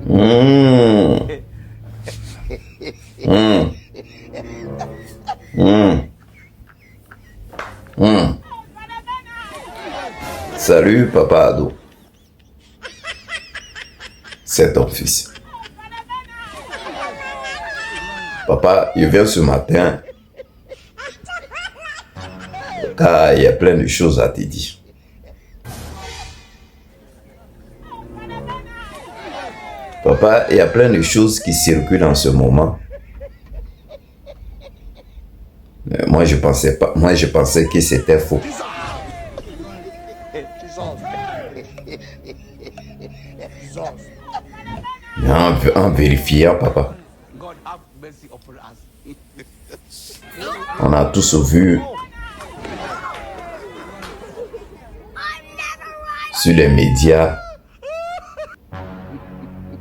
Mmh. Mmh. Mmh. Mmh. Salut, papa ado. C'est ton fils. Papa, je viens ce matin car il y a plein de choses à te dire. Papa, il y a plein de choses qui circulent en ce moment. Mais moi, je pensais que c'était faux. Mais en vérifiant, papa, on a tous vu sur les médias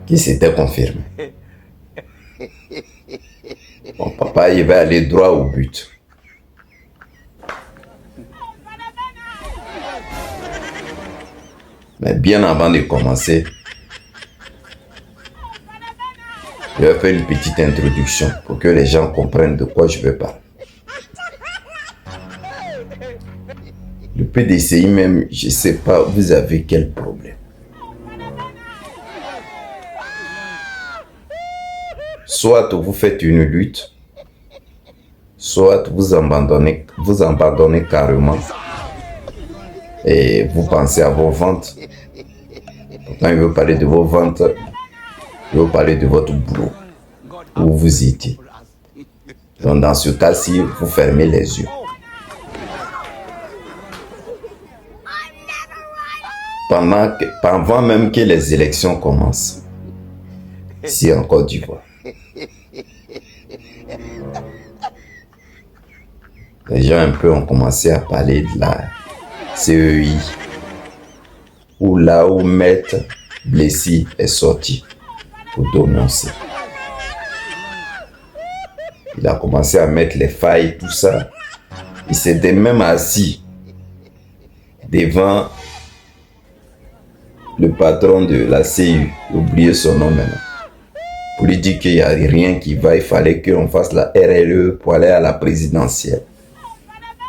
qui s'était confirmé. Bon, papa, il va aller droit au but. Mais bien avant de commencer, je vais faire une petite introduction pour que les gens comprennent de quoi je vais parler. Le PDCI même, je ne sais pas, vous avez quel problème? Soit vous faites une lutte, soit vous abandonnez carrément et vous pensez à vos ventes. Pourtant, il veut parler de vos ventes, il veut parler de votre boulot, où vous étiez. Donc, dans ce cas-ci, vous fermez les yeux. Avant même que les élections commencent, ici en Côte d'Ivoire, les gens un peu ont commencé à parler de la CEI, où là où Maître Blessy est sorti pour dénoncer. Il a commencé à mettre les failles, tout ça. Il s'était même assis devant le patron de la CEI, j'ai oublié son nom maintenant, pour lui dire qu'il n'y a rien qui va, il fallait qu'on fasse la RLE pour aller à la présidentielle.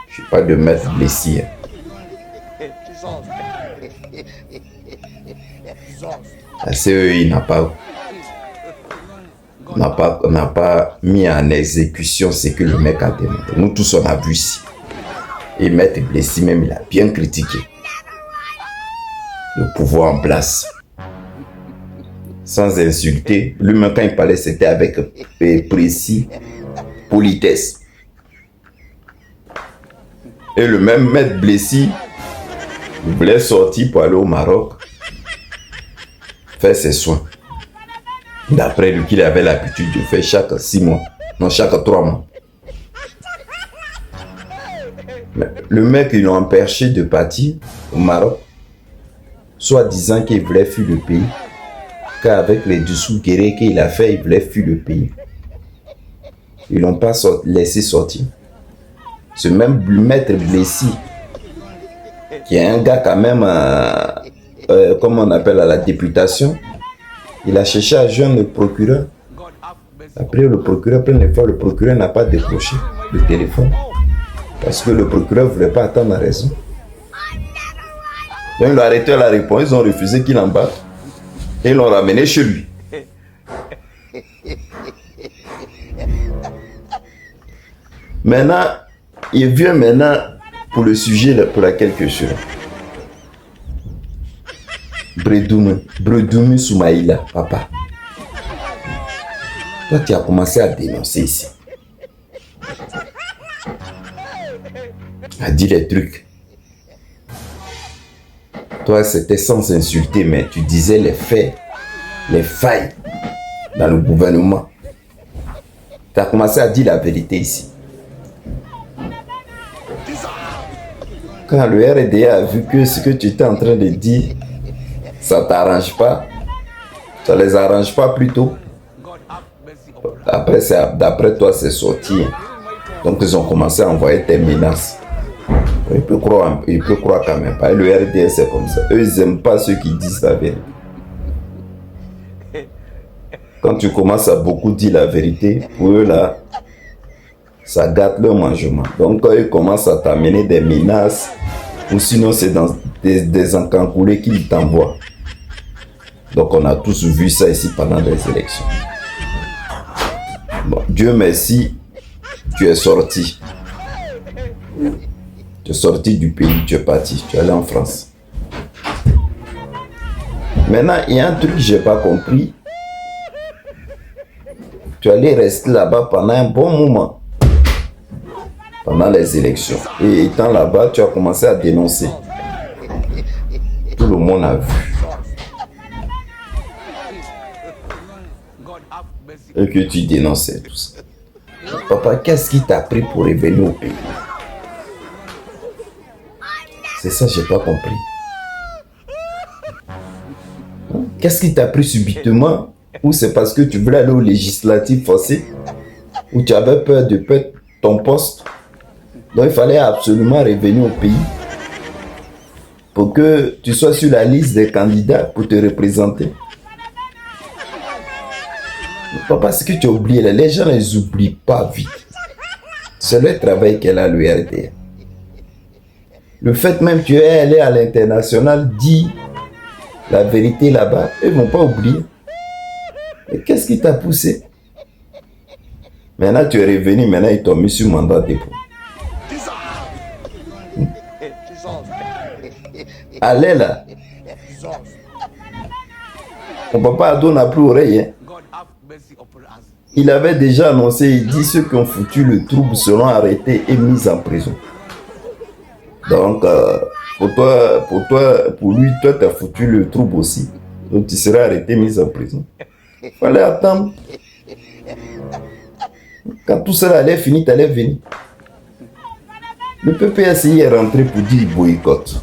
Je ne suis pas de Maître Blessy. La CEI n'a pas mis en exécution ce que le mec a demandé. Nous tous on a vu ici. Et Maître Blessy même, il a bien critiqué le pouvoir en place. Sans insulter. Lui-même quand il parlait, c'était avec précis politesse. Et le même Maître Blessy, il voulait sortir pour aller au Maroc, faire ses soins. D'après lui, qu'il avait l'habitude de faire chaque 6 mois, non, chaque 3 mois. Mais le mec, ils l'ont empêché de partir au Maroc, soit disant qu'il voulait fuir le pays, car avec les dessous guerriers qu'il a fait, il voulait fuir le pays. Ils l'ont pas laissé sortir. Ce même Maître Blessy, qui est un gars quand même, comme on appelle à la députation, il a cherché à joindre le procureur. Après le procureur, plein de fois, le procureur n'a pas décroché le téléphone. Parce que le procureur ne voulait pas attendre la raison. Donc ils l'ont arrêté à la réponse, ils ont refusé qu'il embarque. Et ils l'ont ramené chez lui. Maintenant, il vient maintenant pour le sujet pour laquelle je suis là. Bredoumi Soumaïla, papa. Toi, tu as commencé à dénoncer ici. À dire les trucs. Toi, c'était sans insulter, mais tu disais les faits, les failles dans le gouvernement. Tu as commencé à dire la vérité ici. Quand le RDA a vu que ce que tu étais en train de dire, ça ne t'arrange pas, ça ne les arrange pas plutôt. D'après toi, c'est sorti. Donc, ils ont commencé à envoyer des menaces. Il peut croire quand même pas. Le RDA, c'est comme ça. Eux, ils n'aiment pas ceux qui disent la vérité. Quand tu commences à beaucoup dire la vérité, pour eux là, ça gâte leur mangement. Donc quand ils commencent à t'amener des menaces, ou sinon c'est dans des encancoulés qu'ils t'envoient. Donc on a tous vu ça ici pendant les élections. Bon, Dieu merci, tu es sorti. Tu es sorti du pays, tu es parti, tu es allé en France. Maintenant, il y a un truc que je n'ai pas compris. Tu allais rester là-bas pendant un bon moment. Pendant les élections. Et étant là-bas, tu as commencé à dénoncer. Tout le monde a vu. Et que tu dénonçais tout ça. Papa, qu'est-ce qui t'a pris pour revenir au pays? C'est ça, je n'ai pas compris. Qu'est-ce qui t'a pris subitement? Ou c'est parce que tu voulais aller au législatif forcé? Ou tu avais peur de perdre ton poste? Donc il fallait absolument revenir au pays pour que tu sois sur la liste des candidats pour te représenter. Papa, ce que tu as oublié, les gens ne les oublient pas vite. C'est le travail qu'elle a, le RDR. Le fait même que tu es allé à l'international, dit la vérité là-bas, ils ne vont pas oublier. Mais qu'est-ce qui t'a poussé? Maintenant, tu es revenu, maintenant, ils t'ont mis sur mandat de dépôt. Allez là. Mon papa Ado n'a plus oreille. Hein. Il avait déjà annoncé, il dit ceux qui ont foutu le trouble seront arrêtés et mis en prison. Donc, pour lui, toi, tu as foutu le trouble aussi. Donc, tu seras arrêté, mis en prison. Il fallait attendre. Quand tout ça allait finir, tu allais venir. Le PPSI est rentré pour dire boycott.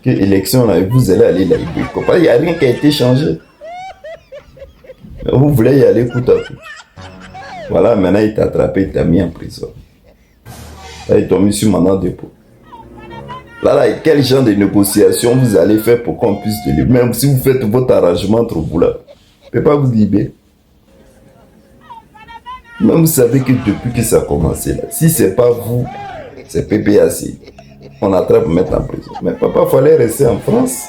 Que élection, là, vous allez aller là, boycott. Il n'y a rien qui a été changé. Mais vous voulez y aller coûte à coûte. Voilà, maintenant il t'a attrapé, il t'a mis en prison. Là, ils t'ont mis sur mandat de dépôt. Là, quel genre de négociation vous allez faire pour qu'on puisse te libérer? Même si vous faites votre arrangement entre vous là, je ne peux pas vous libérer. Même vous savez que depuis que ça a commencé là, si ce n'est pas vous, c'est PPAC. On attrape pour mettre en prison. Mais papa, il fallait rester en France.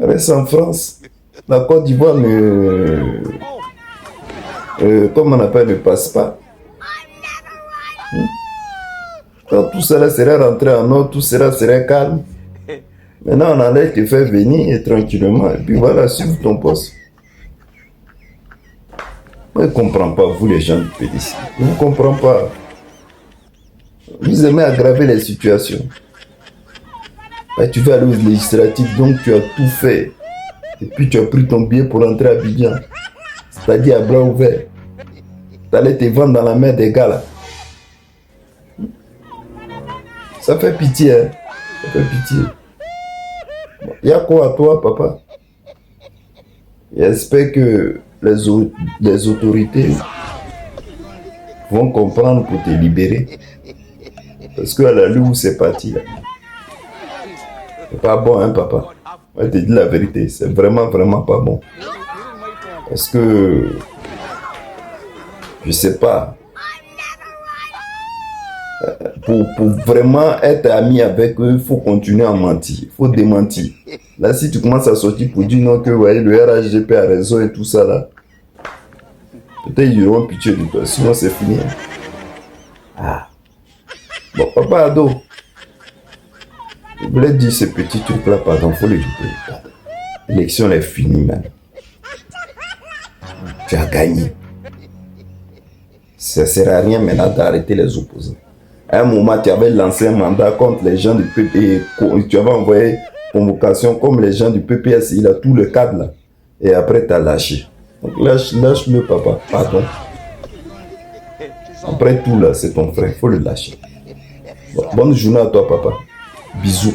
Reste en France. La Côte d'Ivoire comme on appelle, ne passe pas. Quand tout cela serait rentré en ordre, tout cela serait calme. Maintenant, on allait te faire venir et tranquillement. Et puis voilà, suivre ton poste. Moi, je ne comprends pas, vous les gens du PDC. Je ne comprends pas. Vous aimez aggraver les situations. Et tu vas aller aux législatives, donc tu as tout fait. Et puis tu as pris ton billet pour rentrer à Abidjan. C'est-à-dire à bras ouverts. Tu allais te vendre dans la mer des gars là. Ça fait pitié, hein. Ça fait pitié. Il y a quoi à toi, papa? J'espère que les autorités vont comprendre pour te libérer. Parce que à la lue où c'est parti là, c'est pas bon, hein, papa? Je te dis la vérité, c'est vraiment, vraiment pas bon. Parce que, je sais pas, pour vraiment être ami avec eux, il faut continuer à mentir, il faut démentir. Là, si tu commences à sortir pour dire non, que ouais, le RHGP a raison et tout ça là, peut-être ils auront pitié de toi, sinon c'est fini. Ah. Bon, papa Ado, je voulais dire ce petit truc là, pardon, faut le dire. L'élection est finie, man. Tu as gagné. Ça ne sert à rien maintenant d'arrêter les opposants. À un moment, tu avais lancé un mandat contre les gens du PP. Tu avais envoyé convocation comme les gens du PPS. Il a tout le cadre là. Et après, tu as lâché. Donc lâche-le, papa. Pardon. Après tout là, c'est ton frère. Il faut le lâcher. Bon, bonne journée à toi, papa. Bisous.